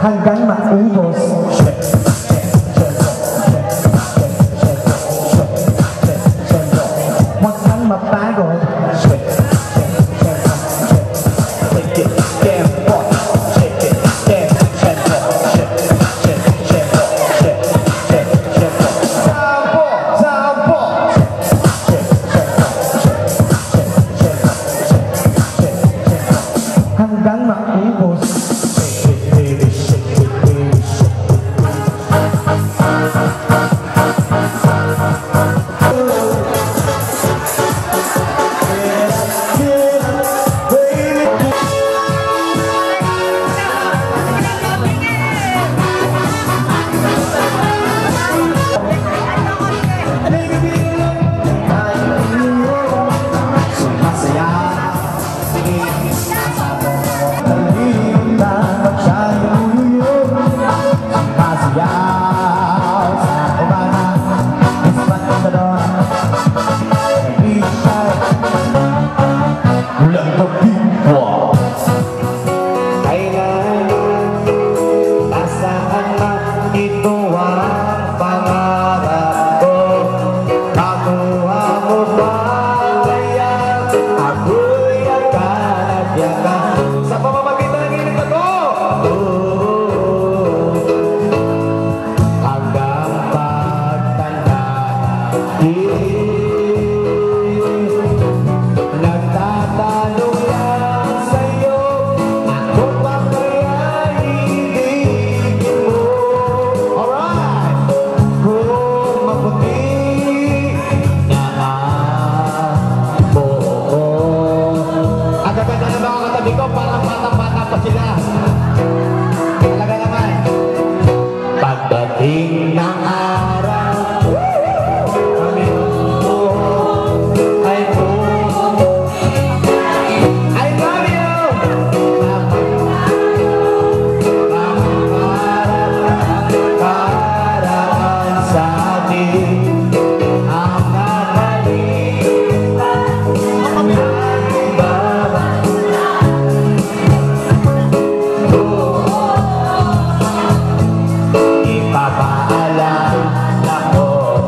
hanggang maubos. Huwag kang mapagod. Hanggang maubos. Pagdating ng araw, kami ay puso. I love you! Paraan sa atin ang nakalimutan ang iba. Ipapaalam ako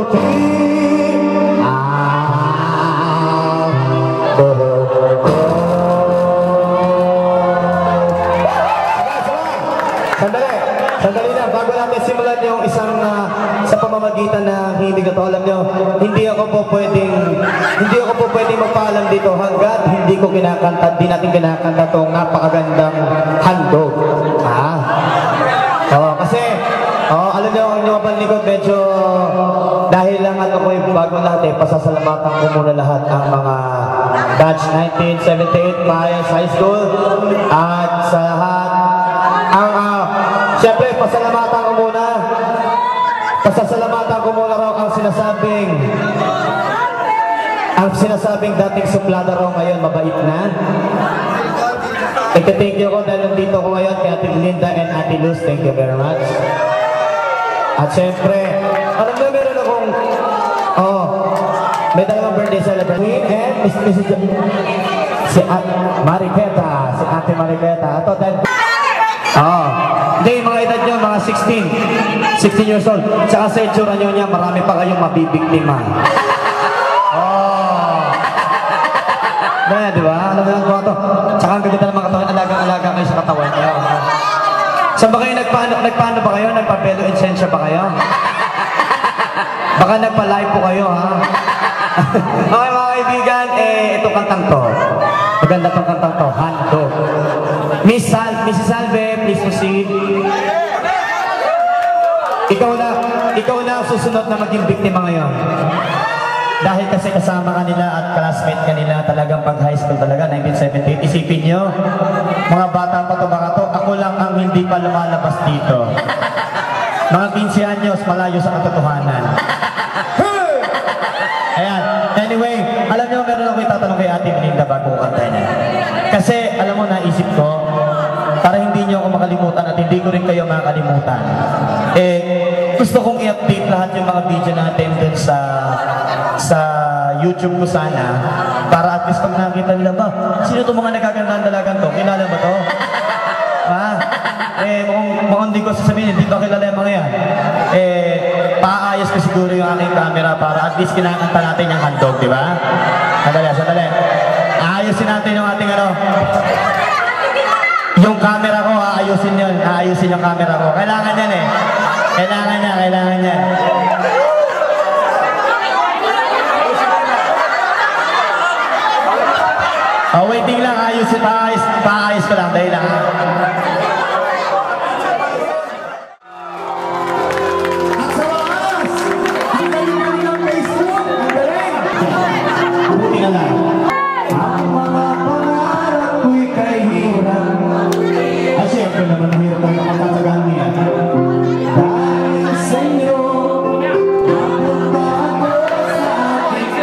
puti ang buhok ko. Sandali na, bago natin simulan yung isang sa pamamagitan na hilig at alam nyo, hindi ako po pwedeng magpaalam dito hanggat hindi ko kinakanta, di natin kinakanta itong napakagandang handog. Kasi, alam nyo, ang inyong likod, medyo, dahil lang ano ko yung bago lahat pasasalamatan ko muna lahat ang mga batch 1978 Mayas High School at sa lahat, siyempre, pasasalamatan ko muna raw ang sinasabing dating suplada raw ngayon, mabait na. Thank you ko dahil nandito ko ngayon kay Ate Linda and Ate Luz. Thank you very much. At siyempre, alam mo meron akong, may dalawang birthday celebration and si Ate Mariqueta. Ito dahil, hindi, mga edad nyo, mga 16 years old. Tsaka sa itsura nyo niya, marami pa kayong mabibiktima. Di ba? Alam mo lang ko ito. Tsaka ang gaganda ng mga katawan, alagang-alaga kayo sa katawan nyo. Saan ba kayo nagpaano ba kayo? Nagpapelo insensya ba kayo? Baka nagpa-live po kayo, ha? Okay, mga kaibigan, itong kantang to. Maganda itong kantang to, handog. Mrs. Salve, please proceed. Ikaw na ang susunod na maging biktima ngayon. Dahil kasi kasama kanila at classmate kanila, talagang pag high school talaga, 1978. Isipin nyo, mga bata pa to, baka to, ako lang ang hindi pa lumalabas dito. Mga 15 anyos, malayo sa katotohanan. Ayan, anyway, alam nyo, meron ako itatanong kay Ate Melinda bago ko kantay niya. Kasi, alam mo, naisip ko, para hindi nyo ako makalimutan at hindi ko rin kayo makalimutan. Gusto kong i-update lahat yung mga video natin dun sa YouTube ko sana, para at least pag nakita nila ba, sino itong mga nagagandang dalagan to? Kilala ba to? Mukhang hindi ko sasabihin, hindi ko kilala yung mga yan. Paayos ko siguro yung aking camera para at least kinakanta natin yung handog, di ba? Sandali. Aayusin natin yung ating yung camera ko, aayusin yung camera ko. Kailangan yan Kailangan niya. Waiting lang, paayos ko lang, dahil lang. At sa wakas, ang galing ng Facebook, ang galing. Buti na lang. Ang mga pangarap ko'y kay hirap. At siyempre naman, hirap ang nakatatagaan niya. Dahil sa inyo, napunta ako sa aking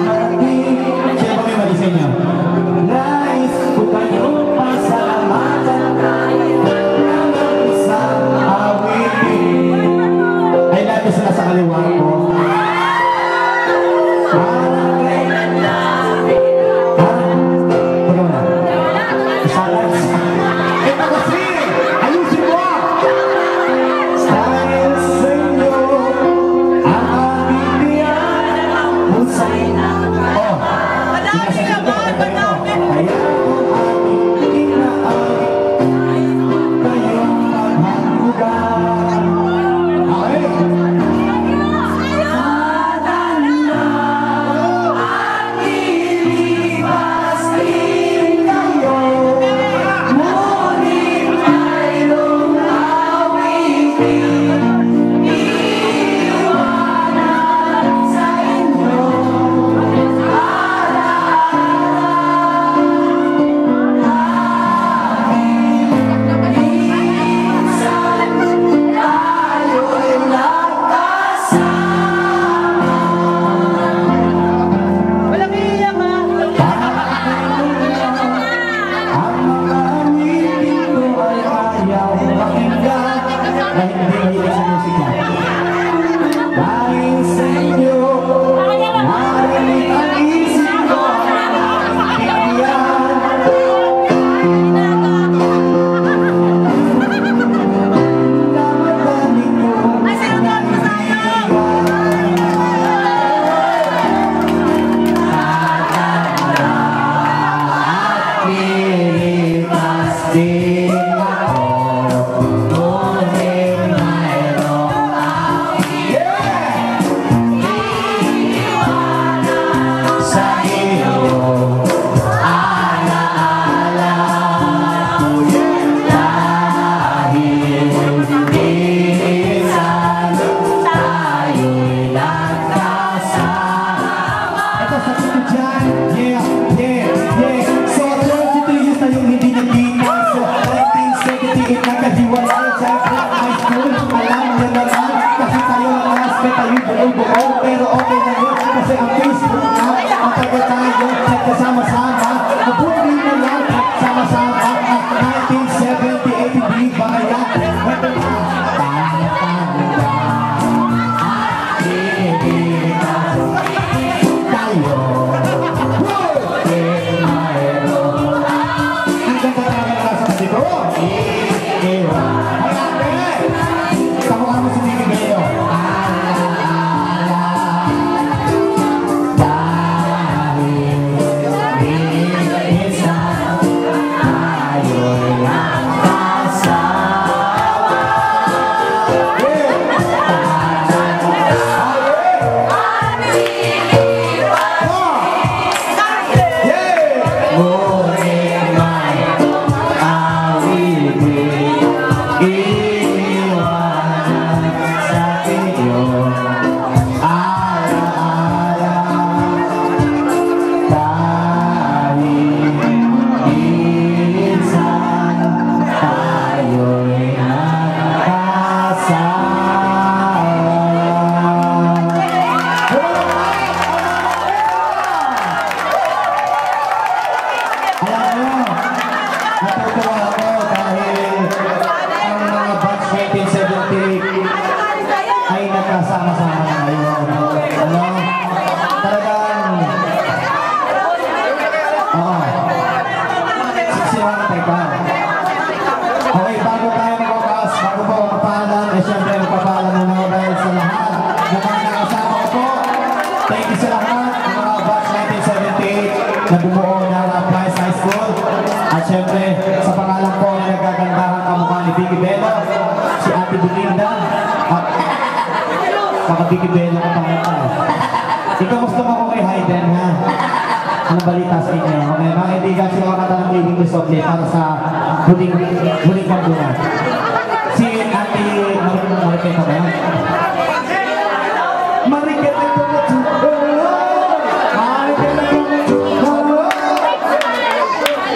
pag-ibig. Siyempre may mali sa inyo. Nice. magkasama-sama na ngayon. Ano? Talagang... Oo. Siksiwan tayo. Okay, bago tayo magbukas, bago po magpapaalam, syempre magpapaalam muna ako dahil sa lahat ng mga nakasama ko po. Thank you sa lahat ng mga batch 1978 na bumuo ng Price High School. At syempre, sa pangalan po na nagagandahan kamukha ni Vicky Bello, si Ate Belinda, at baka Vicky Bello ka tayo. Ikaw gusto mo ko kay Hayden, ha? Ano balita sa inyo? Okay, mga kaibigan, sila makata ng Living Resort para sa huling pagbunan. Si Ate Mariketa ba yan? Mariketa ko na tubo! Mariketa ko na tubo!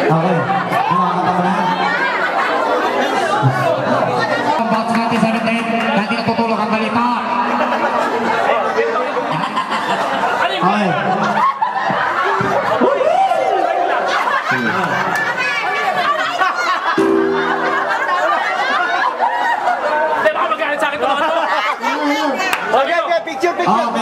Okay, ano ang kata mo na? Ang box natin sa natin, natin natutulog ang balita. Okay.